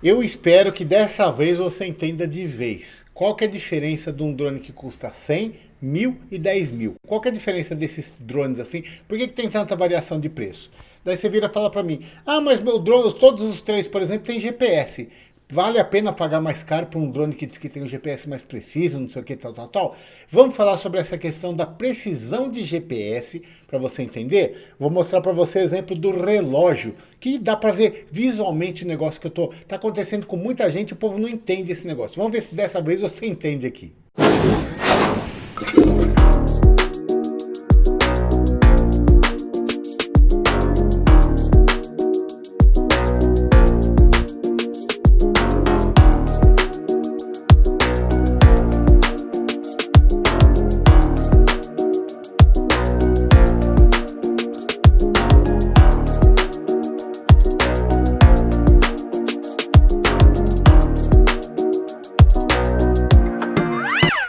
Eu espero que dessa vez você entenda de vez. Qual que é a diferença de um drone que custa 100, 1.000 e 10.000? Qual que é a diferença desses drones assim? Por que tem tanta variação de preço? Daí você vira e fala para mim, ah, mas meu drone, todos os três, por exemplo, tem GPS. Vale a pena pagar mais caro por um drone que diz que tem um GPS mais preciso, não sei o que, tal, tal, tal? Vamos falar sobre essa questão da precisão de GPS, para você entender? Vou mostrar para você o exemplo do relógio, que dá para ver visualmente o negócio que tá acontecendo com muita gente, o povo não entende esse negócio. Vamos ver se dessa vez você entende aqui.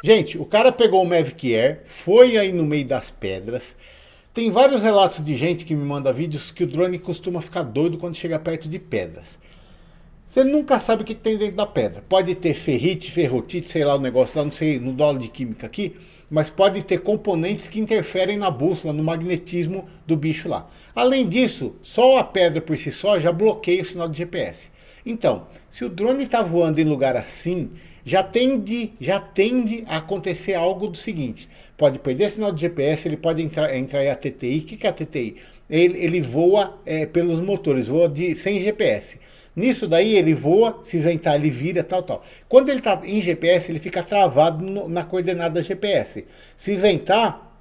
Gente, o cara pegou o Mavic Air, foi aí no meio das pedras. Tem vários relatos de gente que me manda vídeos que o drone costuma ficar doido quando chega perto de pedras. Você nunca sabe o que tem dentro da pedra. Pode ter ferrite, ferrotite, sei lá o negócio lá, não sei, no dólar de química aqui, mas pode ter componentes que interferem na bússola, no magnetismo do bicho lá. Além disso, só a pedra por si só já bloqueia o sinal de GPS. Então, se o drone está voando em lugar assim, já tende a acontecer algo do seguinte: pode perder sinal de GPS, ele pode entrar em ATTI. O que é ATTI? Ele voa pelos motores, voa sem GPS. Nisso daí ele voa, se ventar ele vira, tal, tal. Quando ele está em GPS, ele fica travado na coordenada GPS. Se ventar,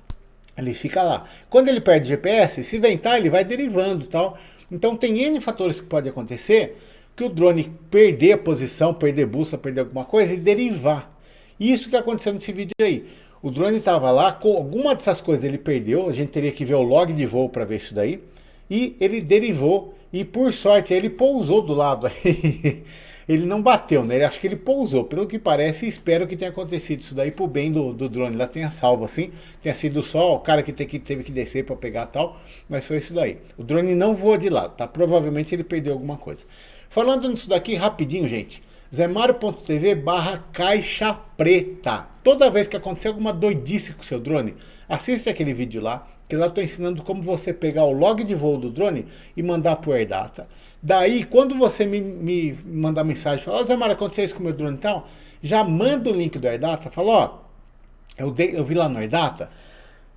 ele fica lá. Quando ele perde GPS, se ventar, ele vai derivando, tal. Então tem N fatores que podem acontecer que o drone perder a posição, perder bússola, perder alguma coisa e derivar. Isso que aconteceu nesse vídeo aí. O drone estava lá, com alguma dessas coisas ele perdeu, a gente teria que ver o log de voo para ver isso daí, e ele derivou, e por sorte ele pousou do lado aí. Ele não bateu, né? Acho que ele pousou, pelo que parece, e espero que tenha acontecido isso daí pro bem do drone. Lá tenha salvo assim, tenha sido só o cara que teve que descer para pegar tal, mas foi isso daí. O drone não voa de lado, tá? Provavelmente ele perdeu alguma coisa. Falando nisso daqui, rapidinho, gente. Zemario.tv/caixa preta. Toda vez que acontecer alguma doidice com o seu drone, assista aquele vídeo lá, que lá eu estou ensinando como você pegar o log de voo do drone e mandar para o AirData. Daí, quando você me mandar mensagem, falar, ó, Zé Mário, aconteceu isso com o meu drone e tal, já manda o link do AirData, fala, ó, eu vi lá no AirData,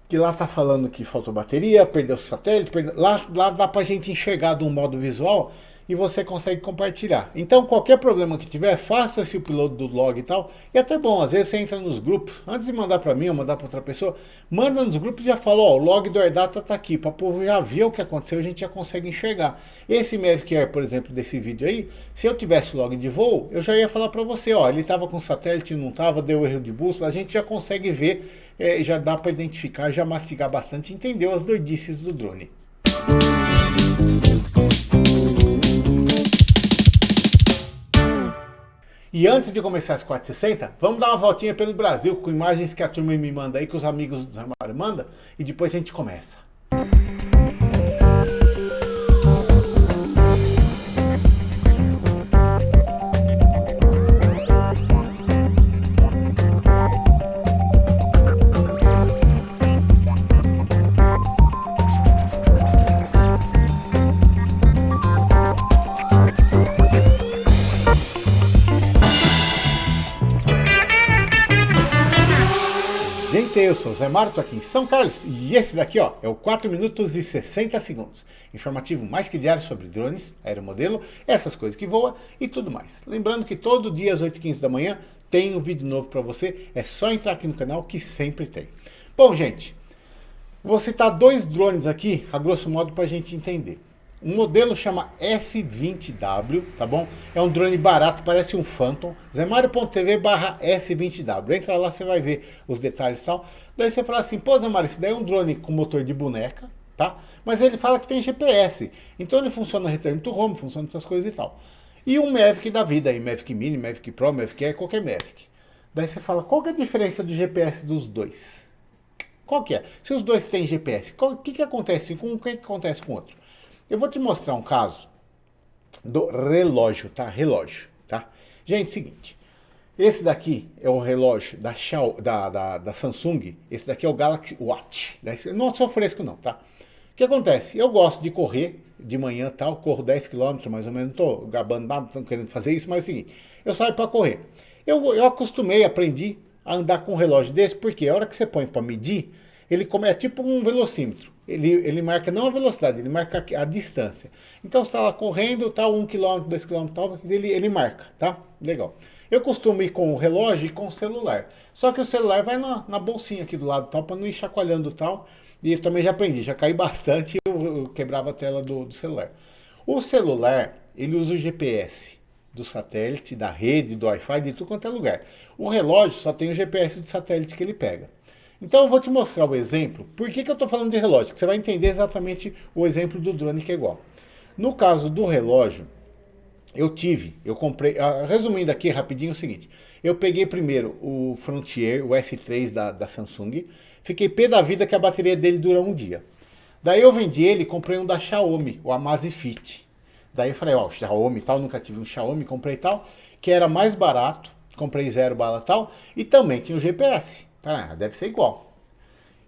que lá tá falando que faltou bateria, perdeu o satélite, lá dá pra gente enxergar de um modo visual e você consegue compartilhar. Então, qualquer problema que tiver, faça esse upload do log e tal. E até bom, às vezes você entra nos grupos, antes de mandar para mim ou mandar para outra pessoa, manda nos grupos e já fala, ó, o log do AirData tá aqui, para o povo já ver o que aconteceu, a gente já consegue enxergar. Esse Mavic Air, por exemplo, desse vídeo aí, se eu tivesse log de voo, eu já ia falar para você, ó, ele tava com satélite, não tava, deu erro de bússola, a gente já consegue ver, já dá para identificar, já mastigar bastante, entendeu as doidices do drone. E antes de começar as 460, vamos dar uma voltinha pelo Brasil com imagens que a turma me manda aí, que os amigos do Zé Mário mandam, e depois a gente começa. Gente, eu sou o Zé Mário, estou aqui em São Carlos e esse daqui ó, é o 4 minutos e 60 segundos. Informativo mais que diário sobre drones, aeromodelo, essas coisas que voam e tudo mais. Lembrando que todo dia às 8h15 da manhã tem um vídeo novo para você, é só entrar aqui no canal que sempre tem. Bom gente, vou citar dois drones aqui, a grosso modo para a gente entender. Um modelo chama S20W, tá bom? É um drone barato, parece um Phantom. Zemario.tv/S20W. Entra lá, você vai ver os detalhes e tal. Daí você fala assim, pô Zé Mário, esse daí é um drone com motor de boneca, tá? Mas ele fala que tem GPS. Então ele funciona return to home, funciona essas coisas e tal. E um Mavic da vida aí, Mavic Mini, Mavic Pro, Mavic Air, qualquer Mavic. Daí você fala, qual que é a diferença do GPS dos dois? Qual que é? Se os dois têm GPS, o que acontece com um, o que acontece com o outro? Eu vou te mostrar um caso do relógio, tá? Relógio, tá? Gente, seguinte. Esse daqui é o relógio da Samsung. Esse daqui é o Galaxy Watch. Não sou fresco não, tá? O que acontece? Eu gosto de correr de manhã tal, corro 10 km mais ou menos, não tô gabando nada, não tô querendo fazer isso, mas é o seguinte, eu saio para correr. Eu acostumei, aprendi a andar com um relógio desse, porque a hora que você põe para medir, é tipo um velocímetro. Ele marca não a velocidade, ele marca a distância. Então você está lá correndo, tal, 1 km, 2 km, tal, ele marca, tá? Legal. Eu costumo ir com o relógio e com o celular. Só que o celular vai na bolsinha aqui do lado, tal, para não ir chacoalhando tal. E eu também já aprendi, já caí bastante e eu quebrava a tela do celular. O celular, ele usa o GPS do satélite, da rede, do Wi-Fi, de tudo quanto é lugar. O relógio só tem o GPS do satélite que ele pega. Então eu vou te mostrar o exemplo. Por que eu estou falando de relógio? Que você vai entender exatamente o exemplo do drone que é igual. No caso do relógio, eu comprei, resumindo aqui rapidinho é o seguinte, eu peguei primeiro o Frontier, o S3 da Samsung, fiquei pé da vida que a bateria dele dura um dia. Daí eu vendi ele e comprei um da Xiaomi, o Amazfit. Daí eu falei, ó, Xiaomi e tal, nunca tive um Xiaomi, comprei tal, que era mais barato, comprei 0 bala tal, e também tinha o GPS. Ah, deve ser igual.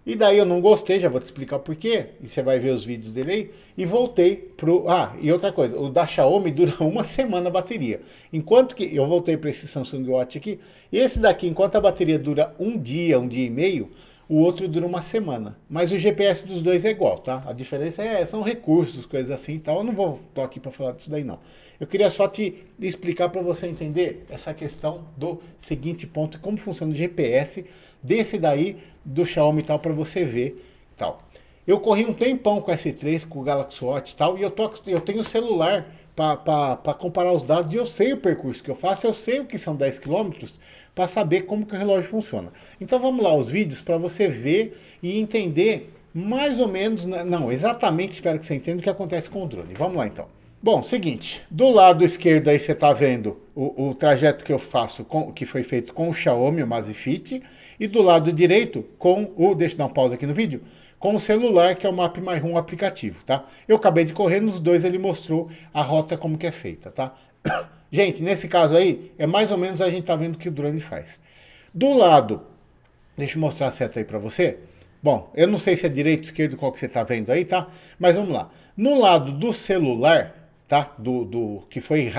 E daí eu não gostei, já vou te explicar o porquê, e você vai ver os vídeos dele aí, e voltei pro... Ah, e outra coisa, o da Xiaomi dura uma semana a bateria. Enquanto que eu voltei para esse Samsung Watch aqui, e esse daqui, enquanto a bateria dura um dia e meio, o outro dura uma semana. Mas o GPS dos dois é igual, tá? A diferença são recursos, coisas assim e tal. Eu não vou estar aqui para falar disso daí não. Eu queria só te explicar para você entender essa questão do seguinte ponto, como funciona o GPS desse daí, do Xiaomi e tal, para você ver tal. Eu corri um tempão com o S3, com o Galaxy Watch e tal, e eu tenho celular para comparar os dados, e eu sei o percurso que eu faço, eu sei o que são 10 quilômetros, para saber como que o relógio funciona. Então vamos lá, os vídeos, para você ver e entender mais ou menos, não, exatamente, espero que você entenda o que acontece com o drone. Vamos lá então. Bom, seguinte, do lado esquerdo aí você está vendo o trajeto que eu faço, que foi feito com o Xiaomi, o Amazfit, e do lado direito com deixa eu dar uma pausa aqui no vídeo, com o celular, que é o Map My Home aplicativo, tá? Eu acabei de correr, nos dois ele mostrou a rota como que é feita, tá? Gente, nesse caso aí, é mais ou menos a gente tá vendo o que o drone faz. Do lado, deixa eu mostrar a seta aí para você. Bom, eu não sei se é direito ou esquerdo qual que você tá vendo aí, tá? Mas vamos lá. No lado do celular, tá? Que foi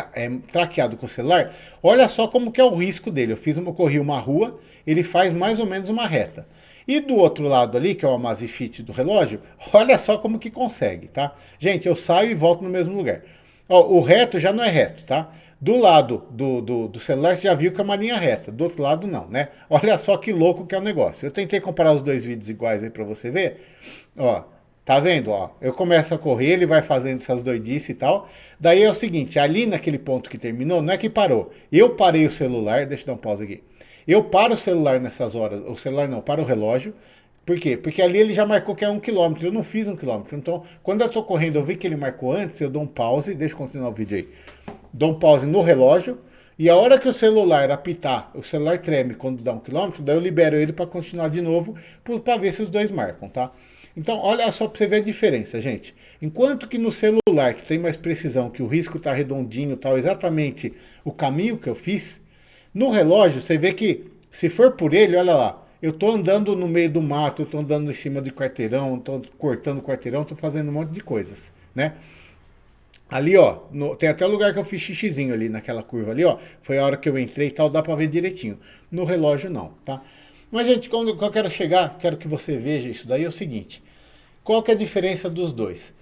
traqueado com o celular, olha só como que é o risco dele. Eu corri uma rua, ele faz mais ou menos uma reta. E do outro lado ali, que é o Amazfit do relógio, olha só como que consegue, tá? Gente, eu saio e volto no mesmo lugar. Ó, o reto já não é reto, tá? Do lado do celular você já viu que é uma linha reta, do outro lado não, né? Olha só que louco que é o negócio. Eu tentei comparar os dois vídeos iguais aí pra você ver. Ó, tá vendo? Ó, eu começo a correr, ele vai fazendo essas doidices e tal. Daí é o seguinte, ali naquele ponto que terminou, não é que parou. Eu parei o celular, deixa eu dar um pause aqui. Eu paro o celular nessas horas, o celular não, para o relógio. Por quê? Porque ali ele já marcou que é 1 km, eu não fiz 1 km. Então, quando eu tô correndo, eu vi que ele marcou antes, eu dou um pause, deixa eu continuar o vídeo aí. Dou um pause no relógio, e a hora que o celular apitar, o celular treme quando dá 1 km, daí eu libero ele para continuar de novo, para ver se os dois marcam, tá? Então, olha só para você ver a diferença, gente. Enquanto que no celular, que tem mais precisão, que o risco tá redondinho, tal, exatamente o caminho que eu fiz, no relógio, você vê que, se for por ele, olha lá, eu tô andando no meio do mato, eu tô andando em cima de quarteirão, tô cortando quarteirão, tô fazendo um monte de coisas, né? Ali, ó, tem até o lugar que eu fiz xixizinho ali, naquela curva ali, ó, foi a hora que eu entrei e tal, dá pra ver direitinho. No relógio não, tá? Mas, gente, quando eu quero chegar, quero que você veja isso daí, é o seguinte, qual que é a diferença dos dois?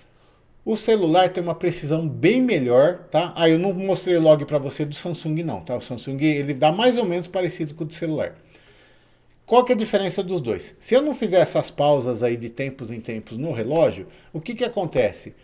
O celular tem uma precisão bem melhor, tá? Ah, eu não mostrei o log para você do Samsung não, tá? O Samsung, ele dá mais ou menos parecido com o do celular. Qual que é a diferença dos dois? Se eu não fizer essas pausas aí de tempos em tempos no relógio, o que que acontece?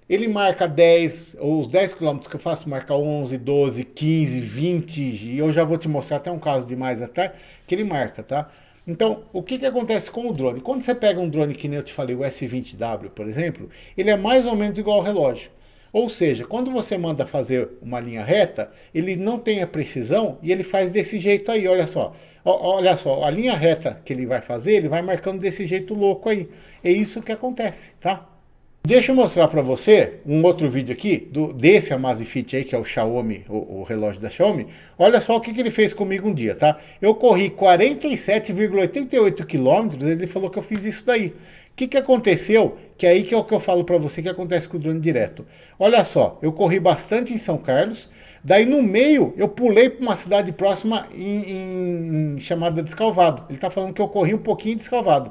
Ele marca 10, ou os 10 quilômetros que eu faço, marca 11, 12, 15, 20, e eu já vou te mostrar até um caso de mais até, que ele marca, tá? Então, o que que acontece com o drone? Quando você pega um drone que nem eu te falei, o S20W, por exemplo, ele é mais ou menos igual ao relógio. Ou seja, quando você manda fazer uma linha reta, ele não tem a precisão e ele faz desse jeito aí, olha só. Olha só, a linha reta que ele vai fazer, ele vai marcando desse jeito louco aí. É isso que acontece, tá? Deixa eu mostrar para você um outro vídeo aqui, desse Amazfit aí, que é o Xiaomi, o relógio da Xiaomi. Olha só o que ele fez comigo um dia, tá? Eu corri 47,88 quilômetros, ele falou que eu fiz isso daí. O que aconteceu? Que é aí que é o que eu falo para você que acontece com o drone direto. Olha só, eu corri bastante em São Carlos, daí no meio eu pulei para uma cidade próxima chamada Descalvado. Ele tá falando que eu corri um pouquinho de Descalvado.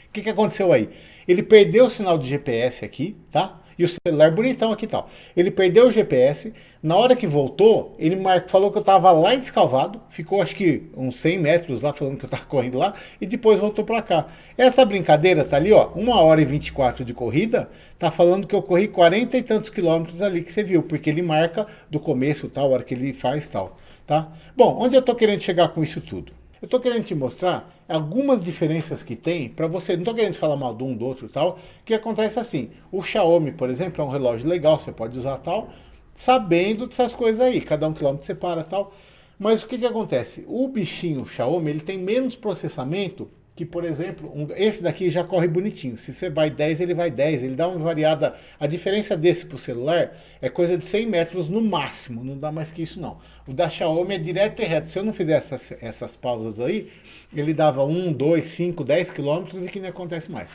O que aconteceu aí? Ele perdeu o sinal de GPS aqui, tá? E o celular bonitão aqui e tal. Ele perdeu o GPS, na hora que voltou, ele falou que eu tava lá em Descalvado, ficou acho que uns 100 metros lá, falando que eu tava correndo lá, e depois voltou pra cá. Essa brincadeira tá ali, ó, 1 hora e 24 de corrida, tá falando que eu corri 40 e tantos quilômetros ali que você viu, porque ele marca do começo, tal, a hora que ele faz tal, tá? Bom, onde eu tô querendo chegar com isso tudo? Eu estou querendo te mostrar algumas diferenças que tem para você. Não estou querendo falar mal de um do outro e tal. Que acontece assim: o Xiaomi, por exemplo, é um relógio legal, você pode usar tal, sabendo dessas coisas aí. Cada 1 quilômetro separa tal. Mas o que acontece? O bichinho Xiaomi ele tem menos processamento que, por exemplo, esse daqui já corre bonitinho. Se você vai 10, ele vai 10. Ele dá uma variada. A diferença desse para o celular é coisa de 100 metros no máximo. Não dá mais que isso, não. O da Xiaomi é direto e reto. Se eu não fizer essas pausas aí, ele dava 1, 2, 5, 10 quilômetros e que não acontece mais.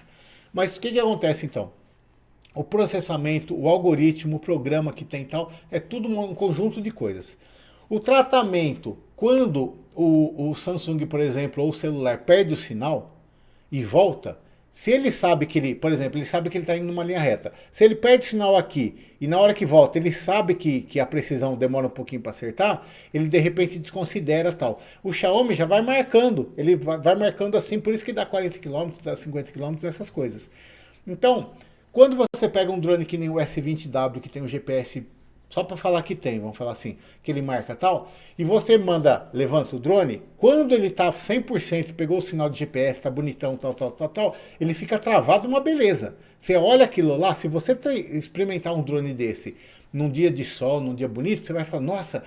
Mas o que acontece então? O processamento, o algoritmo, o programa que tem tal, é tudo um conjunto de coisas. O tratamento, quando o Samsung, por exemplo, ou o celular perde o sinal e volta, se ele sabe que ele, por exemplo, ele sabe que ele está indo numa linha reta. Se ele perde o sinal aqui e na hora que volta ele sabe que a precisão demora um pouquinho para acertar, ele de repente desconsidera tal. O Xiaomi já vai marcando, ele vai marcando assim, por isso que dá 40 km, dá 50 km, essas coisas. Então, quando você pega um drone que nem o S20W, que tem um GPS só para falar que tem, vamos falar assim, que ele marca tal, e você manda, levanta o drone, quando ele tá 100%, pegou o sinal de GPS, tá bonitão, tal, ele fica travado uma beleza. Você olha aquilo lá, se você experimentar um drone desse num dia de sol, num dia bonito, você vai falar, nossa,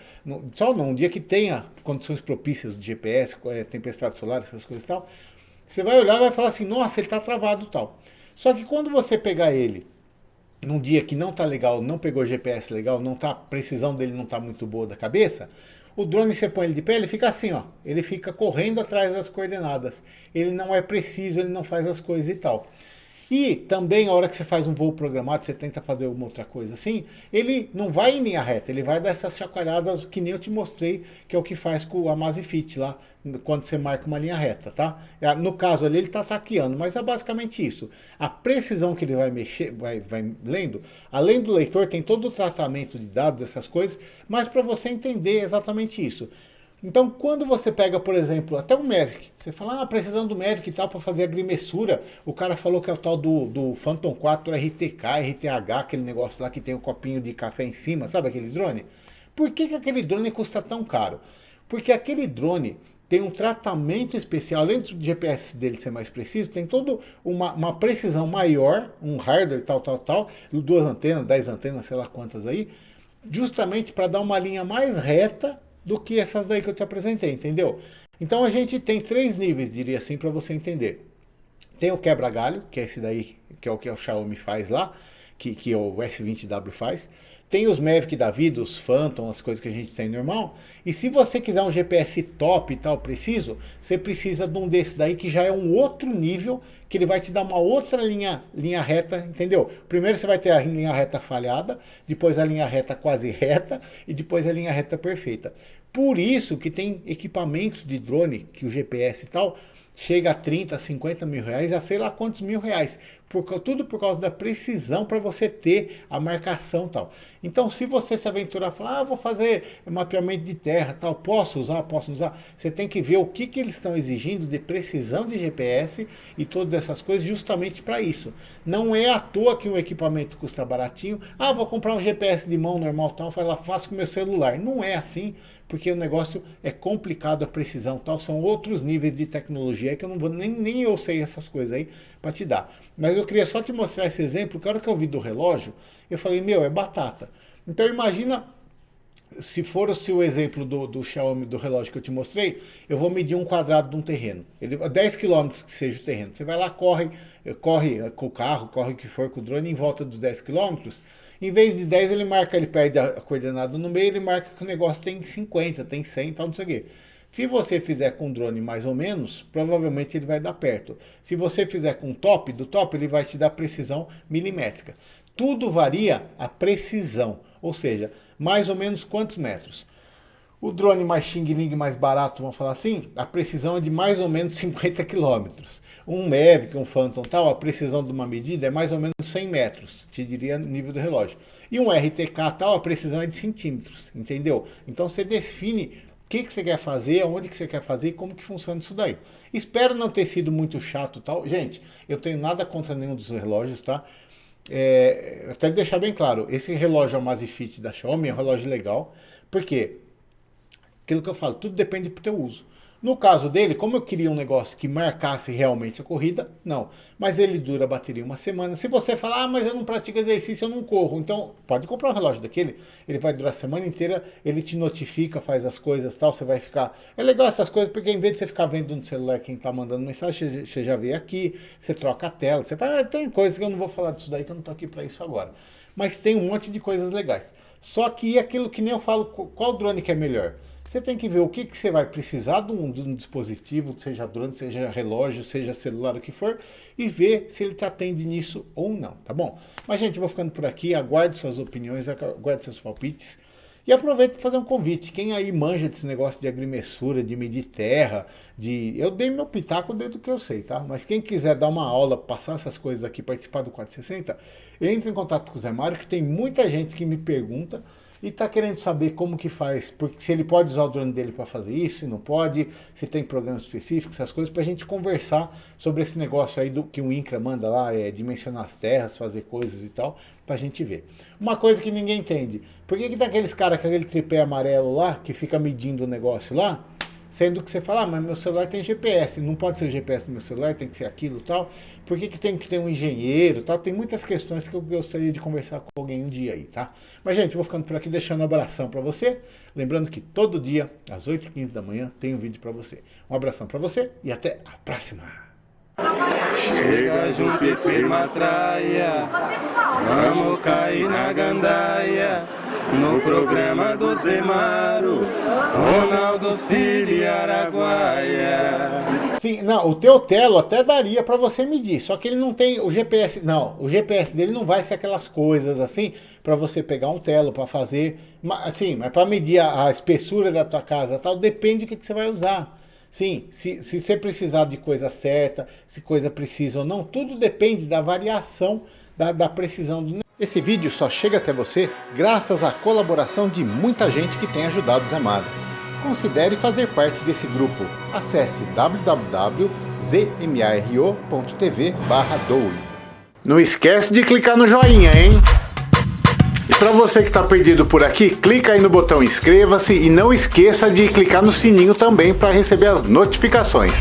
sol não, um dia que tenha condições propícias de GPS, tempestade solar, essas coisas e tal, você vai olhar e vai falar assim, nossa, ele tá travado tal. Só que quando você pegar ele num dia que não tá legal, não pegou GPS legal, não tá, a precisão dele não tá muito boa da cabeça, o drone você põe ele de pé, ele fica assim, ó, ele fica correndo atrás das coordenadas. Ele não é preciso, ele não faz as coisas e tal. E também, a hora que você faz um voo programado, você tenta fazer alguma outra coisa assim, ele não vai em linha reta, ele vai dar essas chacoalhadas que nem eu te mostrei, que é o que faz com o Amazfit lá, quando você marca uma linha reta, tá? No caso ali, ele está traqueando, mas é basicamente isso. A precisão que ele vai mexer, vai lendo, além do leitor, tem todo o tratamento de dados, essas coisas, mas para você entender exatamente isso. Então, quando você pega, por exemplo, até um Mavic, você fala, precisando do Mavic e tal, para fazer agrimensura, o cara falou que é o tal do Phantom 4 RTK, RTH, aquele negócio lá que tem um copinho de café em cima, sabe aquele drone? Por que aquele drone custa tão caro? Porque aquele drone tem um tratamento especial, além do GPS dele ser mais preciso, tem toda uma precisão maior, um hardware tal, 2 antenas, 10 antenas, sei lá quantas aí, justamente para dar uma linha mais reta do que essas daí que eu te apresentei, entendeu? Então a gente tem 3 níveis, diria assim, para você entender. Tem o quebra-galho, que é esse daí, que é o Xiaomi faz lá, que o S20W faz. Tem os Mavic da vida, os Phantom, as coisas que a gente tem normal. E se você quiser um GPS top e tal, preciso, você precisa de um desse daí que já é um outro nível, que ele vai te dar uma outra linha reta, entendeu? Primeiro você vai ter a linha reta falhada, depois a linha reta quase reta e depois a linha reta perfeita. Por isso que tem equipamentos de drone, que o GPS e tal, chega a 30, 50 mil reais, a sei lá quantos mil reais. Tudo por causa da precisão para você ter a marcação tal. Então, se você se aventurar e falar, vou fazer mapeamento de terra tal, posso usar, você tem que ver o que eles estão exigindo de precisão de GPS e todas essas coisas justamente para isso. Não é à toa que um equipamento custa baratinho. Vou comprar um GPS de mão normal tal, faço com meu celular. Não é assim, porque o negócio é complicado, a precisão tal, são outros níveis de tecnologia que eu não vou, nem eu sei essas coisas aí para te dar. Mas eu queria só te mostrar esse exemplo, que a hora que eu vi do relógio, eu falei, meu, é batata. Então imagina se for o seu exemplo do Xiaomi, do relógio que eu te mostrei, eu vou medir um quadrado de um terreno. 10 quilômetros que seja o terreno. Você vai lá, corre com o carro, corre o que for com o drone em volta dos 10 quilômetros. Em vez de 10, ele perde a coordenada no meio, ele marca que o negócio tem 50, tem 100, tal, não sei o quê. Se você fizer com drone mais ou menos, provavelmente ele vai dar perto. Se você fizer com top, do top ele vai te dar precisão milimétrica. Tudo varia a precisão, ou seja, mais ou menos quantos metros. O drone mais Xing Ling, mais barato, vamos falar assim, a precisão é de mais ou menos 50 quilômetros. Um Mavic, um Phantom tal, a precisão de uma medida é mais ou menos 100 metros, te diria nível do relógio. E um RTK tal, a precisão é de centímetros, entendeu? Então você define o que você quer fazer, onde que você quer fazer e como que funciona isso daí. Espero não ter sido muito chato tal. Gente, eu tenho nada contra nenhum dos relógios, tá? Até deixar bem claro, esse relógio Amazfit da Xiaomi é um relógio legal, porque aquilo que eu falo, tudo depende do teu uso. No caso dele, como eu queria um negócio que marcasse realmente a corrida, não. Mas ele dura a bateria uma semana. Se você falar, ah, mas eu não pratico exercício, eu não corro. Então, pode comprar um relógio daquele. Ele vai durar a semana inteira, ele te notifica, faz as coisas e tal, você vai ficar... É legal essas coisas, porque em vez de você ficar vendo no celular quem tá mandando mensagem, você já vê aqui, você troca a tela, você fala, tem coisas que eu não vou falar disso daí, que eu não tô aqui para isso agora. Mas tem um monte de coisas legais. Só que aquilo que nem eu falo, qual drone que é melhor? Você tem que ver o que você vai precisar de um dispositivo, seja drone, seja relógio, seja celular, o que for, e ver se ele te atende nisso ou não, tá bom? Mas, gente, eu vou ficando por aqui, aguarde suas opiniões, aguarde seus palpites, e aproveito para fazer um convite. Quem aí manja desse negócio de agrimensura, de medir terra, eu dei meu pitaco dentro do que eu sei, tá? Mas quem quiser dar uma aula, passar essas coisas aqui, participar do 460, entre em contato com o Zé Mário, que tem muita gente que me pergunta, e está querendo saber como que faz, porque se ele pode usar o drone dele para fazer isso, se não pode, se tem programa específico, essas coisas, para a gente conversar sobre esse negócio aí que o INCRA manda lá, dimensionar as terras, fazer coisas e tal, para a gente ver. Uma coisa que ninguém entende, por que tem aqueles caras com aquele tripé amarelo lá, que fica medindo o negócio lá, sendo que você fala, ah, mas meu celular tem GPS, não pode ser o GPS do meu celular, tem que ser aquilo e tal. Por que tem que ter um engenheiro e tal? Tem muitas questões que eu gostaria de conversar com alguém um dia aí, tá? Mas, gente, eu vou ficando por aqui, deixando um abração pra você. Lembrando que todo dia, às 8h15 da manhã, tem um vídeo pra você. Um abração pra você e até a próxima! Chega junto e firma a traia, vamos cair na gandaia, no programa do Zé Mário, Ronaldo Filho e Araguaia. Sim, não, o teu telo até daria para você medir, só que ele não tem o GPS, não, o GPS dele não vai ser aquelas coisas assim, para você pegar um telo para fazer, assim, mas para medir a espessura da tua casa tal, depende do que você vai usar. Sim, se você precisar de coisa certa, se coisa precisa ou não, tudo depende da variação da precisão do negócio. Esse vídeo só chega até você graças à colaboração de muita gente que tem ajudado o Zé Mário. Considere fazer parte desse grupo. Acesse www.zmaro.tv/doe. Não esquece de clicar no joinha, hein? E para você que está perdido por aqui, clica aí no botão inscreva-se e não esqueça de clicar no sininho também para receber as notificações.